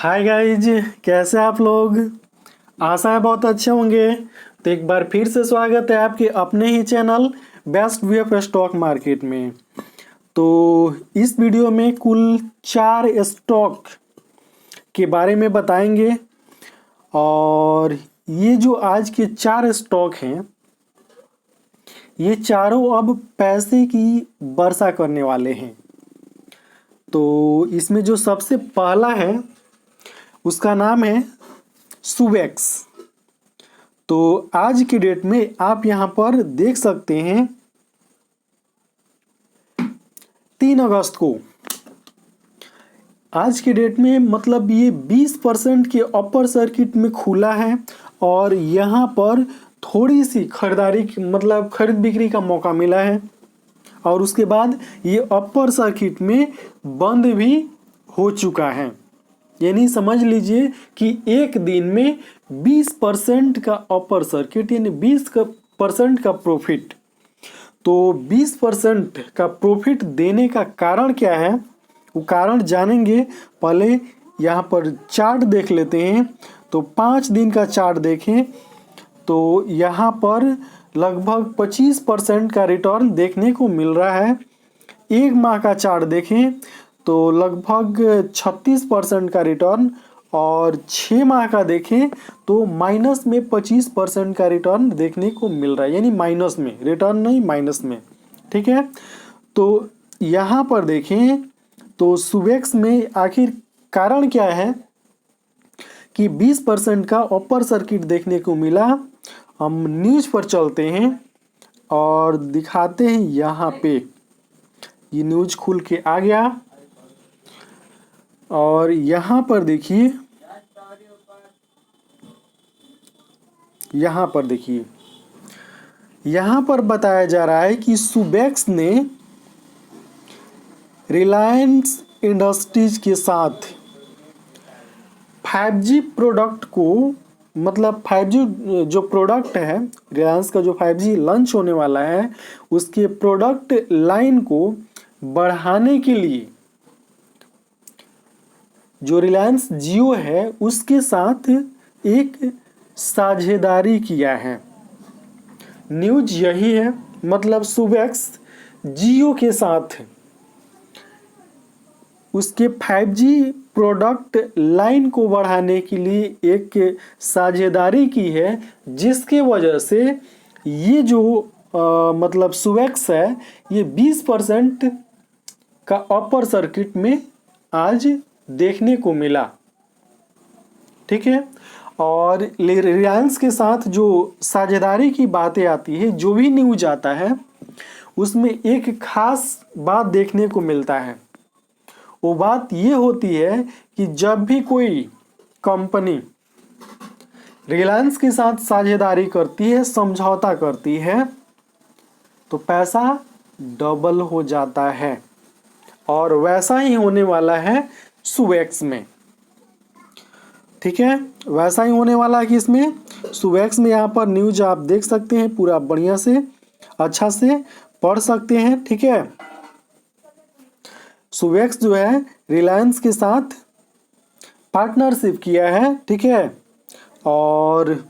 Hi guys, कैसे आप लोग। आशा है बहुत अच्छे होंगे। तो एक बार फिर से स्वागत है आपके अपने ही channel best view of stock market में। तो इस वीडियो में कुल 4 स्टॉक के बारे में बताएंगे और ये जो आज के 4 स्टॉक हैं ये चारों अब पैसे की वर्षा करने वाले हैं। तो इसमें जो सबसे पहला है उसका नाम है सुवेक्स। तो आज की डेट में आप यहां पर देख सकते हैं 3 अगस्त को आज की डेट में मतलब ये 20% के अपर सर्किट में खुला है और यहाँ पर थोड़ी सी खरीदारी मतलब खरीद बिक्री का मौका मिला है और उसके बाद ये अपर सर्किट में बंद भी हो चुका है। यानी समझ लीजिए कि एक दिन में 20% का अपर सर्किट यानी 20% का प्रॉफिट। तो 20% का प्रॉफिट देने का कारण क्या है वो कारण जानेंगे। पहले यहाँ पर चार्ट देख लेते हैं। तो 5 दिन का चार्ट देखें तो यहाँ पर लगभग 25% का रिटर्न देखने को मिल रहा है। एक माह का चार्ट देखें तो लगभग 36% का रिटर्न और 6 माह का देखें तो माइनस में 25% का रिटर्न देखने को मिल रहा है। यानी माइनस में, रिटर्न नहीं माइनस में। ठीक है, तो यहाँ पर देखें तो सुवेक्स में आखिर कारण क्या है कि 20% का अपर सर्किट देखने को मिला। हम न्यूज़ पर चलते हैं और दिखाते हैं। यहाँ पे ये न्यूज़ खुल के आ गया और यहाँ पर देखिए, यहाँ पर बताया जा रहा है कि सुवेक्स ने रिलायंस इंडस्ट्रीज के साथ 5G प्रोडक्ट को मतलब 5G जो प्रोडक्ट है रिलायंस का जो 5G लॉन्च होने वाला है उसके प्रोडक्ट लाइन को बढ़ाने के लिए जो रिलायंस जियो है उसके साथ एक साझेदारी किया है। न्यूज यही है, मतलब सुवेक्स जियो के साथ उसके 5G प्रोडक्ट लाइन को बढ़ाने के लिए एक साझेदारी की है जिसके वजह से ये जो मतलब सुवेक्स है ये 20% का अपर सर्किट में आज देखने को मिला। ठीक है, और रिलायंस के साथ जो साझेदारी की बातें आती है, जो भी न्यूज आता है उसमें एक खास बात देखने को मिलता है। वो बात ये होती है कि जब भी कोई कंपनी रिलायंस के साथ साझेदारी करती है, समझौता करती है, तो पैसा डबल हो जाता है और वैसा ही होने वाला है सुवेक्स में। ठीक है, वैसा ही होने वाला है कि इसमें सुवेक्स में यहाँ पर न्यूज आप देख सकते हैं, पूरा बढ़िया से अच्छा से पढ़ सकते हैं। ठीक है, सुवेक्स जो है रिलायंस के साथ पार्टनरशिप किया है। ठीक है, और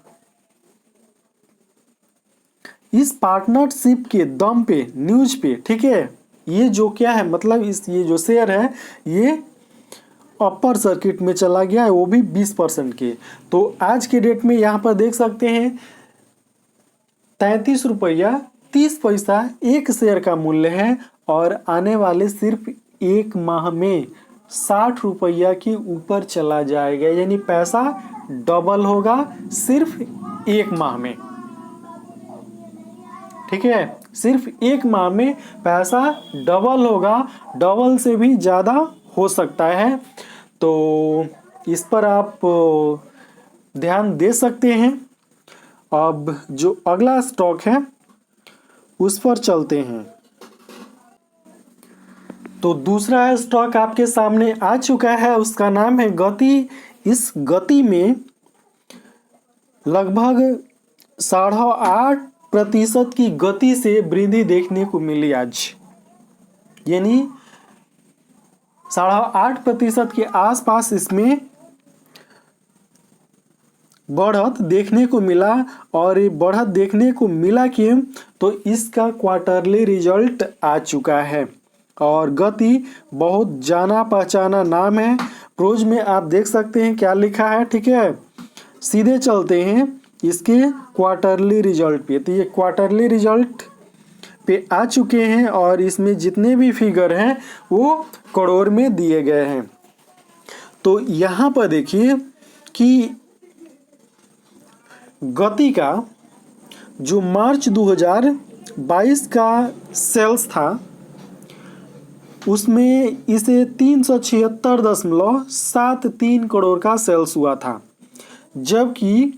इस पार्टनरशिप के दम पे न्यूज पे, ठीक है, ये जो क्या है मतलब ये जो शेयर है ये अपर सर्किट में चला गया है, वो भी 20% के। तो आज के डेट में यहाँ पर देख सकते हैं 33 रुपया 30 पैसा एक शेयर का मूल्य है और आने वाले सिर्फ एक माह में 60 रुपया के ऊपर चला जाएगा। यानी पैसा डबल होगा सिर्फ एक माह में। ठीक है, सिर्फ एक माह में पैसा डबल होगा, डबल से भी ज़्यादा हो सकता है। तो इस पर आप ध्यान दे सकते हैं। अब जो अगला स्टॉक है उस पर चलते हैं। तो दूसरा स्टॉक आपके सामने आ चुका है, उसका नाम है गति। इस गति में लगभग 8.5% की गति से वृद्धि देखने को मिली आज। यानी 8.5% के आसपास इसमें बढ़त देखने को मिला। और ये बढ़त देखने को मिला कि तो इसका क्वार्टरली रिजल्ट आ चुका है और गति बहुत जाना पहचाना नाम है। प्रोज में आप देख सकते हैं क्या लिखा है, ठीक है। सीधे चलते हैं इसके क्वार्टरली रिजल्ट पे। तो ये क्वार्टरली रिजल्ट पे आ चुके हैं और इसमें जितने भी फिगर हैं वो करोड़ में दिए गए हैं। तो यहाँ पर देखिए कि गति का जो मार्च 2022 का सेल्स था उसमें इसे 376.73 करोड़ का सेल्स हुआ था, जबकि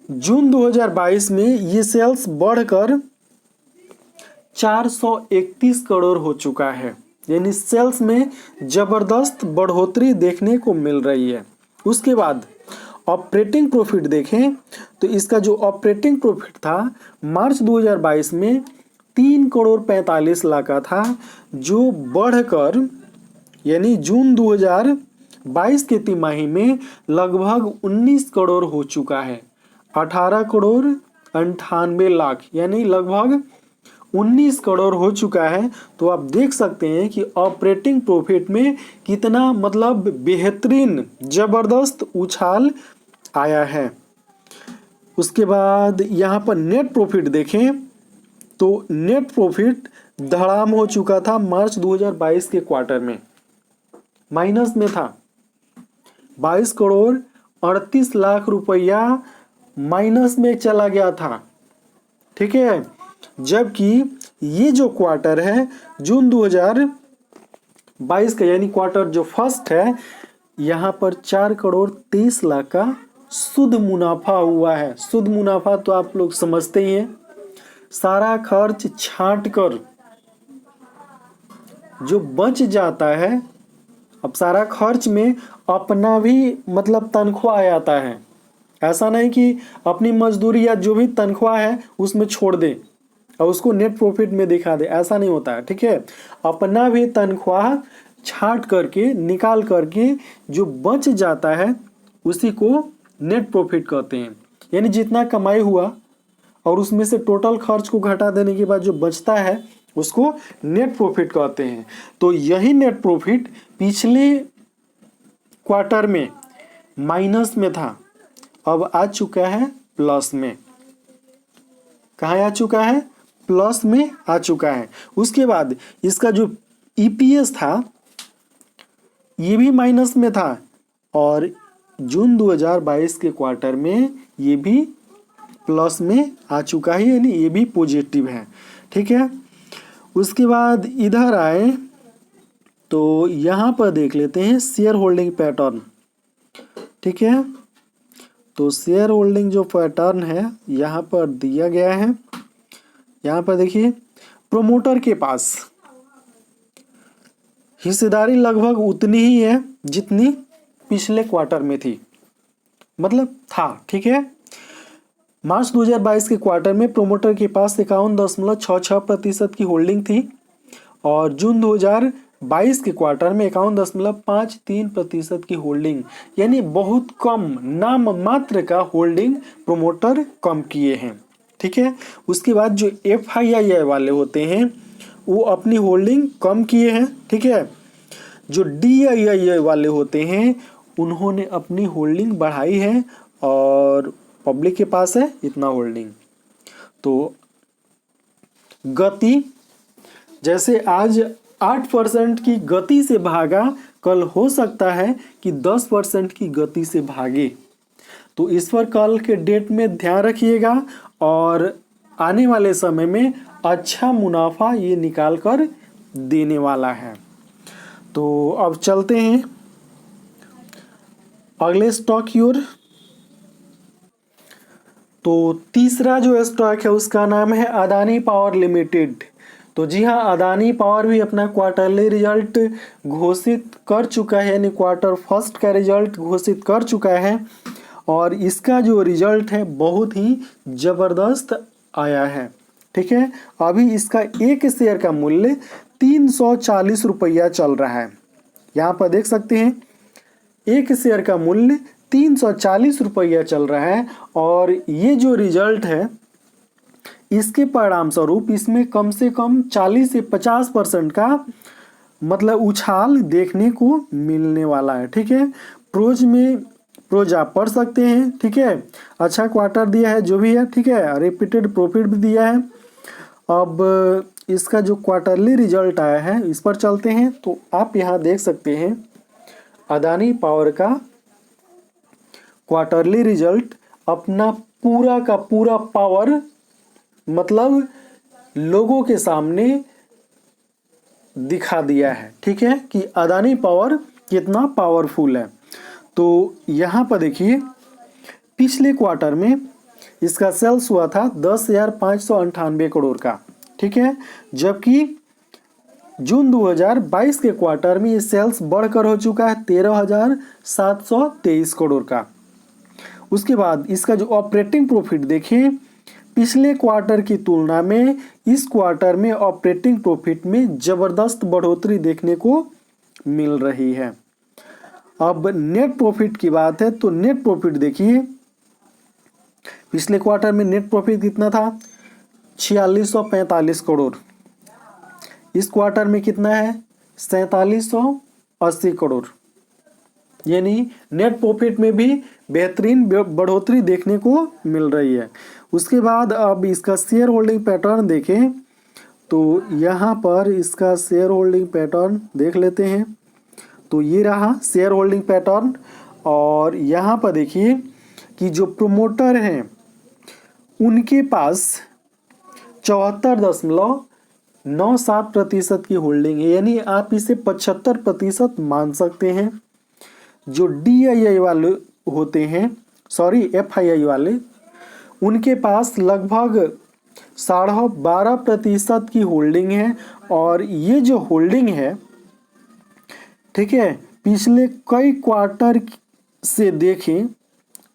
जून 2022 में ये सेल्स बढ़कर 431 करोड़ हो चुका है। यानी सेल्स में जबरदस्त बढ़ोतरी देखने को मिल रही है। उसके बाद ऑपरेटिंग प्रॉफिट देखें तो इसका जो ऑपरेटिंग प्रॉफिट था मार्च 2022 में 3 करोड़ 45 लाख का था, जो बढ़कर यानी जून 2022 के तिमाही में लगभग 19 करोड़ हो चुका है। 18 करोड़ 98 लाख यानी लगभग 19 करोड़ हो चुका है। तो आप देख सकते हैं कि ऑपरेटिंग प्रॉफिट में कितना मतलब बेहतरीन जबरदस्त उछाल आया है। उसके बाद यहाँ पर नेट प्रॉफिट देखें तो नेट प्रॉफिट धड़ाम हो चुका था मार्च 2022 के क्वार्टर में, माइनस में था। 22 करोड़ 38 लाख रुपया माइनस में चला गया था, ठीक है। जबकि ये जो क्वार्टर है जून 2022 का यानी क्वार्टर जो फर्स्ट है, यहाँ पर 4 करोड़ 23 लाख का शुद्ध मुनाफा हुआ है। शुद्ध मुनाफा तो आप लोग समझते ही हैं, सारा खर्च छांट कर जो बच जाता है। अब सारा खर्च में अपना भी मतलब तनख्वाह आ जाता है। ऐसा नहीं कि अपनी मजदूरी या जो भी तनख्वाह है उसमें छोड़ दे और उसको नेट प्रॉफिट में दिखा दे, ऐसा नहीं होता है, ठीक है। अपना भी तनख्वाह छांट करके निकाल करके जो बच जाता है उसी को नेट प्रॉफिट कहते हैं। यानी जितना कमाई हुआ और उसमें से टोटल खर्च को घटा देने के बाद जो बचता है उसको नेट प्रॉफिट कहते हैं। तो यही नेट प्रॉफिट पिछले क्वार्टर में माइनस में था, अब आ चुका है प्लस में। कहाँ आ चुका है? प्लस में आ चुका है। उसके बाद इसका जो ईपीएस था ये भी माइनस में था और जून 2022 के क्वार्टर में ये भी प्लस में आ चुका है, यानी ये भी पॉजिटिव है, ठीक है। उसके बाद इधर आए तो यहाँ पर देख लेते हैं शेयर होल्डिंग पैटर्न, ठीक है। तो शेयर होल्डिंग जो पैटर्न है यहाँ पर दिया गया है। यहाँ पर देखिए प्रोमोटर के पास हिस्सेदारी लगभग उतनी ही है जितनी पिछले क्वार्टर में थी, मतलब था, ठीक है। मार्च 2022 के क्वार्टर में प्रोमोटर के पास 51.66% की होल्डिंग थी और जून 2022 के क्वार्टर में 51.53% की होल्डिंग, यानी बहुत कम, नाम मात्र का होल्डिंग प्रोमोटर कम किए हैं, ठीक है। उसके बाद जो FII वाले होते हैं वो अपनी होल्डिंग कम किए हैं, ठीक है। जो DII वाले होते हैं उन्होंने अपनी होल्डिंग बढ़ाई है और पब्लिक के पास है इतना होल्डिंग। तो गति जैसे आज 8% की गति से भागा, कल हो सकता है कि 10% की गति से भागे। तो इस पर कल के डेट में ध्यान रखिएगा और आने वाले समय में अच्छा मुनाफा ये निकाल कर देने वाला है। तो अब चलते हैं अगले स्टॉक की ओर। तो तीसरा जो स्टॉक है उसका नाम है अदानी पावर लिमिटेड। तो जी हाँ, अदानी पावर भी अपना क्वार्टरली रिजल्ट घोषित कर चुका है, यानी क्वार्टर फर्स्ट का रिजल्ट घोषित कर चुका है और इसका जो रिजल्ट है बहुत ही ज़बरदस्त आया है, ठीक है। अभी इसका एक शेयर का मूल्य 340 रुपया चल रहा है। यहाँ पर देख सकते हैं एक शेयर का मूल्य 340 रुपया चल रहा है। और ये जो रिजल्ट है इसके परिणाम स्वरूप इसमें कम से कम 40 से 50% का मतलब उछाल देखने को मिलने वाला है। ठीक है, प्रोज आप पढ़ सकते हैं। ठीक है, अच्छा क्वार्टर दिया है जो भी है। ठीक है, रिपीटेड प्रॉफिट भी दिया है। अब इसका जो क्वार्टरली रिजल्ट आया है इस पर चलते हैं। तो आप यहाँ देख सकते हैं अदानी पावर का क्वार्टरली रिजल्ट अपना पूरा का पूरा पावर मतलब लोगों के सामने दिखा दिया है। ठीक है, कि अदानी पावर कितना पावरफुल है। तो यहाँ पर देखिए पिछले क्वार्टर में इसका सेल्स हुआ था 10,598 करोड़ का। ठीक है, जबकि जून 2022 के क्वार्टर में ये सेल्स बढ़कर हो चुका है 13,723 करोड़ का। उसके बाद इसका जो ऑपरेटिंग प्रॉफिट देखिए पिछले क्वार्टर की तुलना में इस क्वार्टर में ऑपरेटिंग प्रॉफिट में जबरदस्त बढ़ोतरी देखने को मिल रही है। अब नेट प्रॉफिट की बात है तो नेट प्रॉफिट देखिए पिछले क्वार्टर में नेट प्रॉफिट कितना था 4645 करोड़। इस क्वार्टर में कितना है 4780 करोड़। यानी नेट प्रॉफिट में भी बेहतरीन बढ़ोतरी देखने को मिल रही है। उसके बाद अब इसका शेयर होल्डिंग पैटर्न देखें तो यहाँ पर इसका शेयर होल्डिंग पैटर्न देख लेते हैं। तो ये रहा शेयर होल्डिंग पैटर्न। और यहाँ पर देखिए कि जो प्रोमोटर हैं उनके पास 74.97% की होल्डिंग है। यानी आप इसे 75% मान सकते हैं। जो DII वाले होते हैं FII वाले उनके पास लगभग 12.5% की होल्डिंग है। और ये जो होल्डिंग है ठीक है पिछले कई क्वार्टर से देखें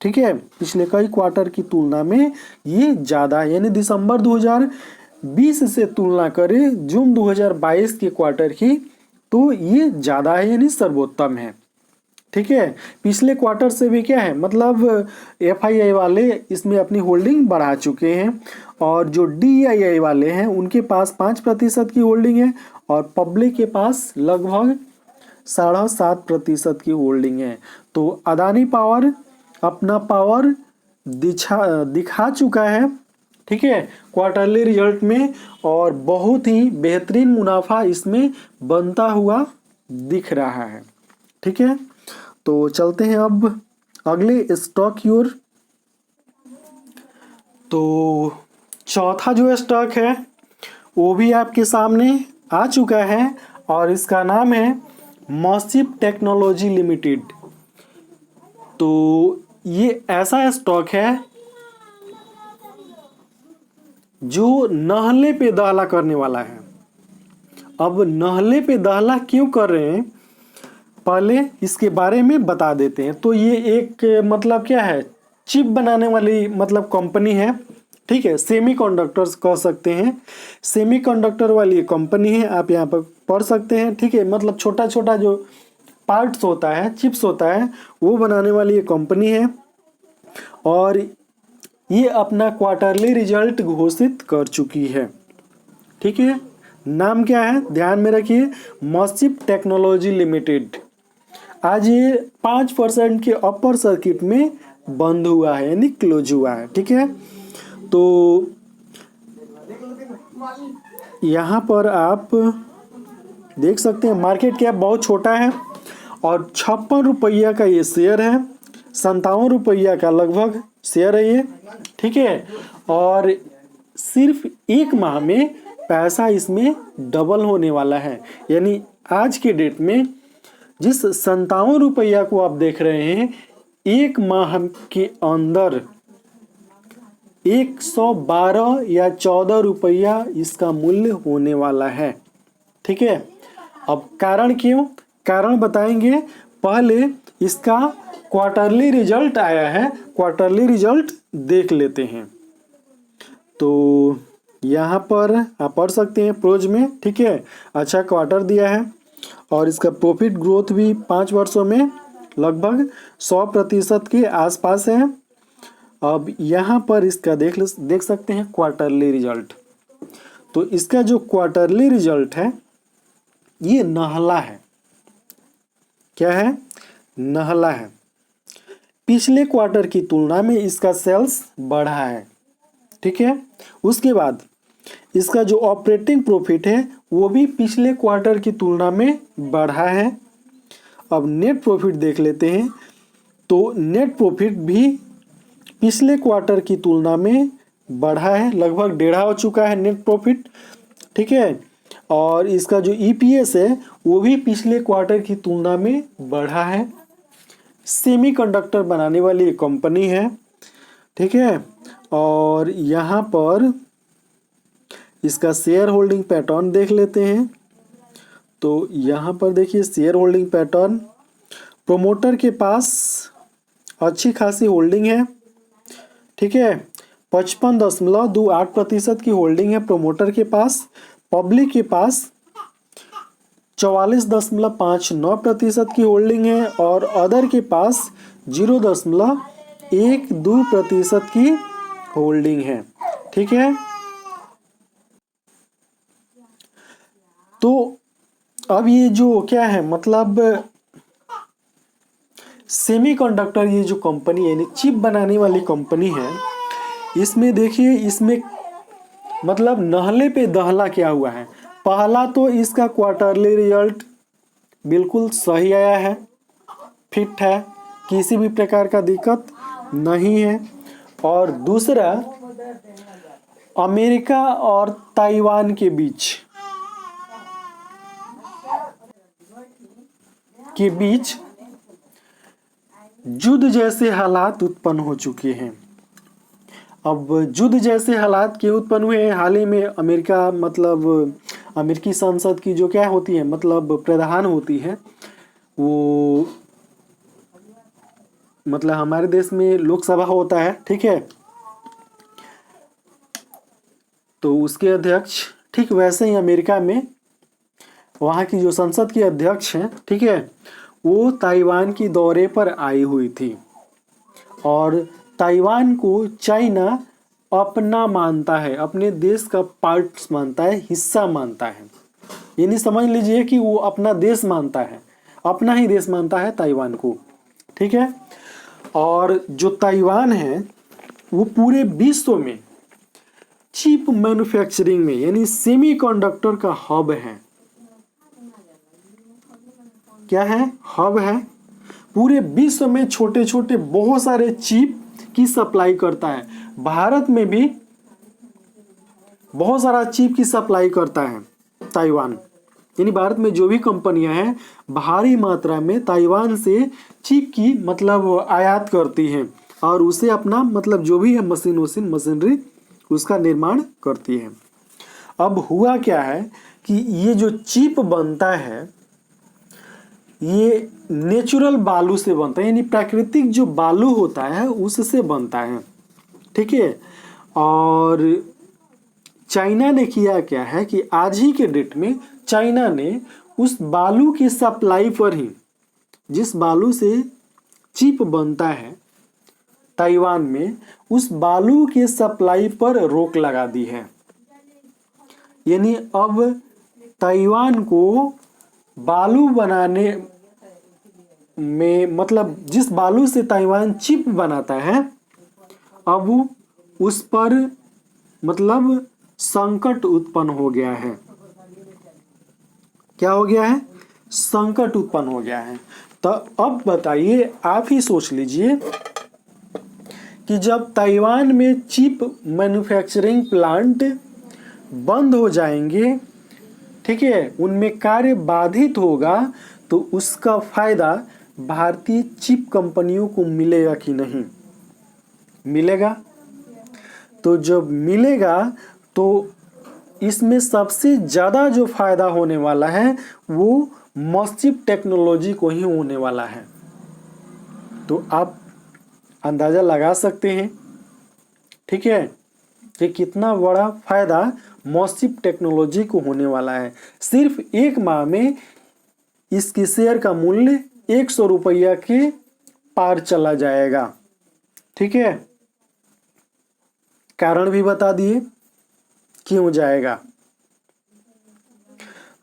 ठीक है पिछले कई क्वार्टर की तुलना में ये ज़्यादा है। यानी दिसंबर 2020 से तुलना करें जून 2022 के क्वार्टर की तो ये ज़्यादा है यानी सर्वोत्तम है। ठीक है, पिछले क्वार्टर से भी क्या है मतलब FII वाले इसमें अपनी होल्डिंग बढ़ा चुके हैं। और जो DII वाले हैं उनके पास 5% की होल्डिंग है और पब्लिक के पास लगभग 7.5% की होल्डिंग है। तो अदानी पावर अपना पावर दिखा चुका है। ठीक है, क्वार्टरली रिजल्ट में और बहुत ही बेहतरीन मुनाफा इसमें बनता हुआ दिख रहा है। ठीक है, तो चलते हैं अब अगले स्टॉक की ओर। तो चौथा जो स्टॉक है वो भी आपके सामने आ चुका है और इसका नाम है मॉसिप टेक्नोलॉजी लिमिटेड। तो ये ऐसा स्टॉक है जो नहले पे दहला करने वाला है। अब नहले पे दहला क्यों कर रहे हैं पहले इसके बारे में बता देते हैं। तो ये एक मतलब क्या है चिप बनाने वाली मतलब कंपनी है। ठीक है, सेमीकंडक्टर्स कह सकते हैं। सेमीकंडक्टर वाली कंपनी है, आप यहाँ पर पढ़ सकते हैं। ठीक है, मतलब छोटा छोटा जो पार्ट्स होता है चिप्स होता है वो बनाने वाली ये कंपनी है। और ये अपना क्वार्टरली रिजल्ट घोषित कर चुकी है। ठीक है, नाम क्या है ध्यान में रखिए मॉसिप टेक्नोलॉजी लिमिटेड। आज ये 5% के अपर सर्किट में बंद हुआ है यानी क्लोज हुआ है। ठीक है, तो यहाँ पर आप देख सकते हैं मार्केट कैप बहुत छोटा है और 56 रुपया का ये शेयर है। 57 रुपया का लगभग शेयर है ये। ठीक है, और सिर्फ एक माह में पैसा इसमें डबल होने वाला है। यानी आज के डेट में जिस 57 रुपया को आप देख रहे हैं एक माह के अंदर 112 या 14 रुपया इसका मूल्य होने वाला है। ठीक है, अब कारण क्यों कारण बताएंगे। पहले इसका क्वार्टरली रिजल्ट आया है, क्वार्टरली रिजल्ट देख लेते हैं। तो यहाँ पर आप पढ़ सकते हैं प्रोज में। ठीक है, अच्छा क्वार्टर दिया है और इसका प्रॉफिट ग्रोथ भी 5 वर्षों में लगभग 100% के आसपास है। अब यहाँ पर इसका देख सकते हैं क्वार्टरली रिजल्ट। तो इसका जो क्वार्टरली रिजल्ट है ये नहला है। क्या है? नहला है। पिछले क्वार्टर की तुलना में इसका सेल्स बढ़ा है। ठीक है। उसके बाद इसका जो ऑपरेटिंग प्रॉफिट है वो भी पिछले क्वार्टर की तुलना में बढ़ा है। अब नेट प्रॉफिट देख लेते हैं। तो नेट प्रॉफिट भी पिछले क्वार्टर की तुलना में बढ़ा है, लगभग 1.5 हो चुका है नेट प्रॉफिट। ठीक है। और इसका जो ईपीएस है वो भी पिछले क्वार्टर की तुलना में बढ़ा है। सेमीकंडक्टर बनाने वाली एक कंपनी है। ठीक है। और यहाँ पर इसका शेयर होल्डिंग पैटर्न देख लेते हैं। तो यहाँ पर देखिए शेयर होल्डिंग पैटर्न, प्रोमोटर के पास अच्छी खासी होल्डिंग है। ठीक है। 55.28% की होल्डिंग है प्रोमोटर के पास। पब्लिक के पास 44.59% की होल्डिंग है और अदर के पास 0.12% की होल्डिंग है। ठीक है। तो अब ये जो क्या है, मतलब सेमीकंडक्टर, ये जो कंपनी है, चिप बनाने वाली कंपनी है, इसमें देखिए, इसमें मतलब नहले पे दहला क्या हुआ है। पहला तो इसका क्वार्टरली रिजल्ट बिल्कुल सही आया है, फिट है, किसी भी प्रकार का दिक्कत नहीं है। और दूसरा, अमेरिका और ताइवान के बीच युद्ध जैसे हालात उत्पन्न हो चुके हैं। अब युद्ध जैसे हालात क्यों उत्पन्न हुए हैं? हाल ही में अमेरिका, मतलब अमेरिकी संसद की जो क्या होती है, मतलब प्रधान होती है, वो मतलब हमारे देश में लोकसभा होता है। ठीक है। तो उसके अध्यक्ष, ठीक वैसे ही अमेरिका में वहाँ की जो संसद की अध्यक्ष हैं, ठीक है, वो ताइवान की दौरे पर आई हुई थी और ताइवान को चाइना अपना मानता है, अपने देश का पार्ट मानता है, हिस्सा मानता है। यानी समझ लीजिए कि वो अपना देश मानता है, अपना ही देश मानता है ताइवान को। ठीक है। और जो ताइवान है वो पूरे विश्व में चिप मैन्युफैक्चरिंग में, यानी सेमीकंडक्टर का हब है। क्या है? हब है। पूरे विश्व में छोटे छोटे बहुत सारे चिप की सप्लाई करता है। भारत में भी बहुत सारा चिप की सप्लाई करता है ताइवान। यानी भारत में जो भी कंपनियां हैं भारी मात्रा में ताइवान से चिप की मतलब आयात करती हैं और उसे अपना मतलब जो भी है मशीनरी उसका निर्माण करती है। अब हुआ क्या है कि ये जो चिप बनता है ये नेचुरल बालू से बनता है, यानी प्राकृतिक जो बालू होता है उससे बनता है। ठीक है। और चाइना ने किया क्या है कि आज ही के डेट में चाइना ने उस बालू की सप्लाई पर ही, जिस बालू से चिप बनता है ताइवान में, उस बालू के सप्लाई पर रोक लगा दी है। यानी अब ताइवान को बालू बनाने में, मतलब जिस बालू से ताइवान चिप बनाता है, अब उस पर मतलब संकट उत्पन्न हो गया है। क्या हो गया है? संकट उत्पन्न हो गया है। तो अब बताइए, आप ही सोच लीजिए कि जब ताइवान में चिप मैन्युफैक्चरिंग प्लांट बंद हो जाएंगे, ठीक है, उनमें कार्य बाधित होगा, तो उसका फायदा भारतीय चिप कंपनियों को मिलेगा कि नहीं मिलेगा? तो जब मिलेगा तो इसमें सबसे ज़्यादा जो फायदा होने वाला है वो मस्चिप टेक्नोलॉजी को ही होने वाला है। तो आप अंदाज़ा लगा सकते हैं, ठीक है, कि कितना बड़ा फायदा मस्चिप टेक्नोलॉजी को होने वाला है। सिर्फ 1 माह में इसके शेयर का मूल्य 100 रुपया के पार चला जाएगा। ठीक है, कारण भी बता दिए क्यों जाएगा।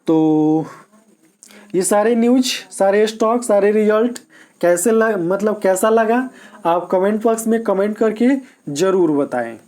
तो ये सारे न्यूज, सारे स्टॉक, सारे रिजल्ट कैसा लगा आप कमेंट बॉक्स में कमेंट करके जरूर बताएं।